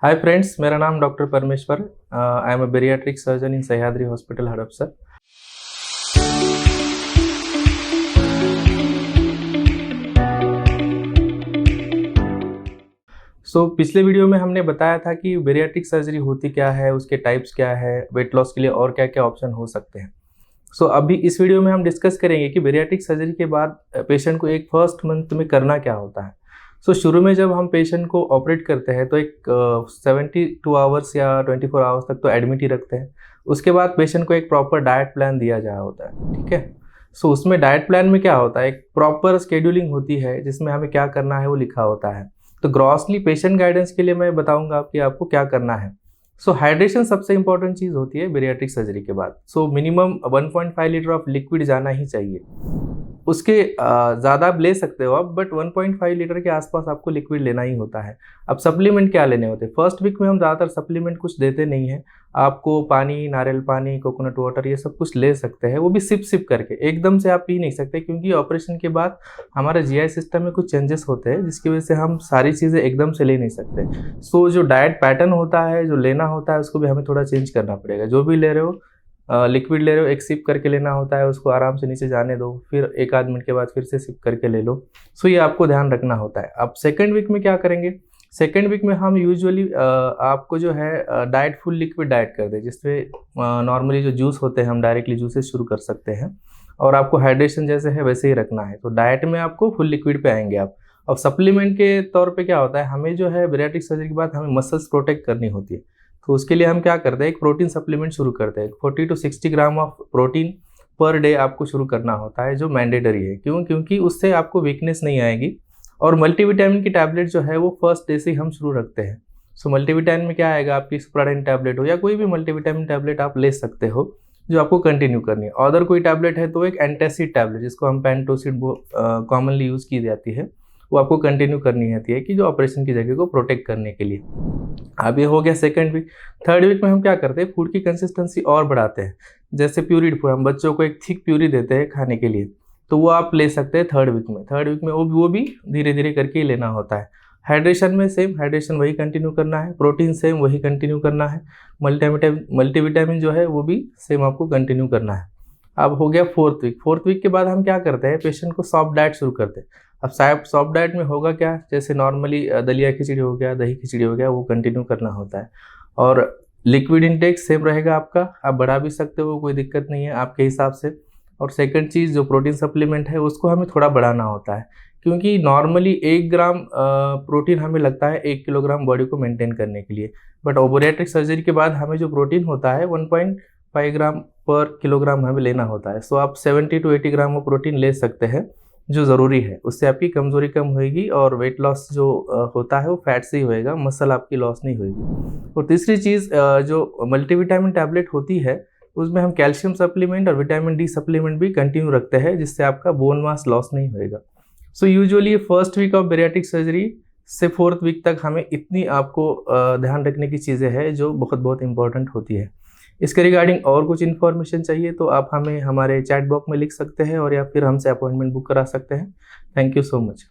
Hi friends, मेरा नाम doctor परमेश्वर। I am a bariatric surgeon in Sahyadri hospital Hadapsar. पिछले वीडियो में हमने बताया था कि बेरियाट्रिक सर्जरी होती क्या है, उसके टाइप्स क्या है, वेट लॉस के लिए और क्या क्या ऑप्शन हो सकते हैं। अभी इस वीडियो में हम डिस्कस करेंगे कि बेरियाट्रिक सर्जरी के बाद पेशेंट को एक फर्स्ट मंथ में करना क्या होता है। शुरू में जब हम पेशेंट को ऑपरेट करते हैं तो एक 72 आवर्स या 24 आवर्स तक तो एडमिट ही रखते हैं। उसके बाद पेशेंट को एक प्रॉपर डाइट प्लान दिया जा होता है, ठीक है। उसमें डाइट प्लान में क्या होता है, एक प्रॉपर शेड्यूलिंग होती है जिसमें हमें क्या करना है वो लिखा होता है। तो ग्रॉसली पेशेंट गाइडेंस के लिए मैं बताऊंगा कि आपको क्या करना है। हाइड्रेशन सबसे इंपॉर्टेंट चीज़ होती है बेरियाट्रिक सर्जरी के बाद। मिनिमम 1.5 लीटर ऑफ लिक्विड जाना ही चाहिए। उसके ज़्यादा आप ले सकते हो आप, बट 1.5 लीटर के आसपास आपको लिक्विड लेना ही होता है। अब सप्लीमेंट क्या लेने होते हैं, फर्स्ट वीक में हम ज़्यादातर सप्लीमेंट कुछ देते नहीं हैं। आपको पानी, नारियल पानी, कोकोनट वाटर, ये सब कुछ ले सकते हैं, वो भी सिप सिप करके। एकदम से आप पी नहीं सकते क्योंकि ऑपरेशन के बाद हमारे जीआई सिस्टम में कुछ चेंजेस होते हैं जिसकी वजह से हम सारी चीज़ें एकदम से ले नहीं सकते। जो डाइट पैटर्न होता है, जो लेना होता है, उसको भी हमें थोड़ा चेंज करना पड़ेगा। जो भी ले रहे हो, लिक्विड ले रहे हो, एक सिप करके लेना होता है, उसको आराम से नीचे जाने दो, फिर एक आध मिनट के बाद फिर से सिप करके ले लो। ये आपको ध्यान रखना होता है। अब सेकेंड वीक में क्या करेंगे, सेकेंड वीक में हम यूजुअली आपको जो है डाइट फुल लिक्विड डाइट कर दे, जिसमें नॉर्मली जो जूस होते हैं हम डायरेक्टली जूसेस शुरू कर सकते हैं, और आपको हाइड्रेशन जैसे है वैसे ही रखना है। तो डाइट में आपको फुल लिक्विड पे आएंगे आप। अब सप्लीमेंट के तौर पे क्या होता है, हमें जो है बेरियाट्रिक सर्जरी के बाद हमें मसल्स प्रोटेक्ट करनी होती है। तो उसके लिए हम क्या करते हैं, एक प्रोटीन सप्लीमेंट शुरू करते हैं। 40 to 60 gram of protein per day आपको शुरू करना होता है, जो मैंडेटरी है। क्योंकि उससे आपको वीकनेस नहीं आएगी। और मल्टीविटामिन की टैबलेट जो है वो फर्स्ट डे से ही हम शुरू रखते हैं। मल्टीविटामिन में क्या आएगा, आपकी सुप्राडाइन टैबलेट हो या कोई भी मल्टीविटामिन टैबलेट आप ले सकते हो, जो आपको कंटिन्यू करनी है। अदर कोई टैबलेट है तो एक एंटासिड टैबलेट, जिसको हम पेंटोसिड कॉमनली यूज़ की जाती है, वो आपको कंटिन्यू करनी रहती है कि जो ऑपरेशन की जगह को प्रोटेक्ट करने के लिए। अब ये हो गया सेकंड वीक। थर्ड वीक में हम क्या करते हैं, फूड की कंसिस्टेंसी और बढ़ाते हैं। जैसे प्यूरिड फूड, हम बच्चों को एक थिक प्यूरी देते हैं खाने के लिए, तो वो आप ले सकते हैं थर्ड वीक में। थर्ड वीक में वो भी धीरे धीरे करके ही लेना होता है। हाइड्रेशन में सेम, हाइड्रेशन वही कंटिन्यू करना है। प्रोटीन सेम वही कंटिन्यू करना है। मल्टीविटामिन जो है वो भी सेम आपको कंटिन्यू करना है। अब हो गया फोर्थ वीक। फोर्थ वीक के बाद हम क्या करते हैं, पेशेंट को सॉफ्ट डाइट शुरू करते हैं। अब सॉफ्ट डाइट में होगा क्या, जैसे नॉर्मली दलिया खिचड़ी हो गया, दही खिचड़ी हो गया, वो कंटिन्यू करना होता है। और लिक्विड इंटेक सेम रहेगा आपका, आप बढ़ा भी सकते हो, कोई दिक्कत नहीं है आपके हिसाब से। और सेकंड चीज़, जो प्रोटीन सप्लीमेंट है उसको हमें थोड़ा बढ़ाना होता है, क्योंकि नॉर्मली 1 ग्राम प्रोटीन हमें लगता है 1 किलोग्राम बॉडी को मेंटेन करने के लिए। बट बेरियाट्रिक सर्जरी के बाद हमें जो प्रोटीन होता है 1.5 ग्राम पर किलोग्राम हमें लेना होता है। आप 70 to 80 ग्राम of प्रोटीन ले सकते हैं, जो ज़रूरी है। उससे आपकी कमज़ोरी कम होएगी और वेट लॉस जो होता है वो फैट से ही होएगा, मसल आपकी लॉस नहीं होएगी। और तीसरी चीज़, जो मल्टीविटामिन टैबलेट होती है उसमें हम कैल्शियम सप्लीमेंट और विटामिन डी सप्लीमेंट भी कंटिन्यू रखते हैं, जिससे आपका बोन मास लॉस नहीं होएगा। Usually first week of bariatric surgery से फोर्थ वीक तक हमें इतनी आपको ध्यान रखने की चीज़ें हैं जो बहुत बहुत इंपॉर्टेंट होती है। इसके रिगार्डिंग और कुछ इन्फॉर्मेशन चाहिए तो आप हमें हमारे चैट बॉक्स में लिख सकते हैं, और या फिर हमसे अपॉइंटमेंट बुक करा सकते हैं। Thank you so much.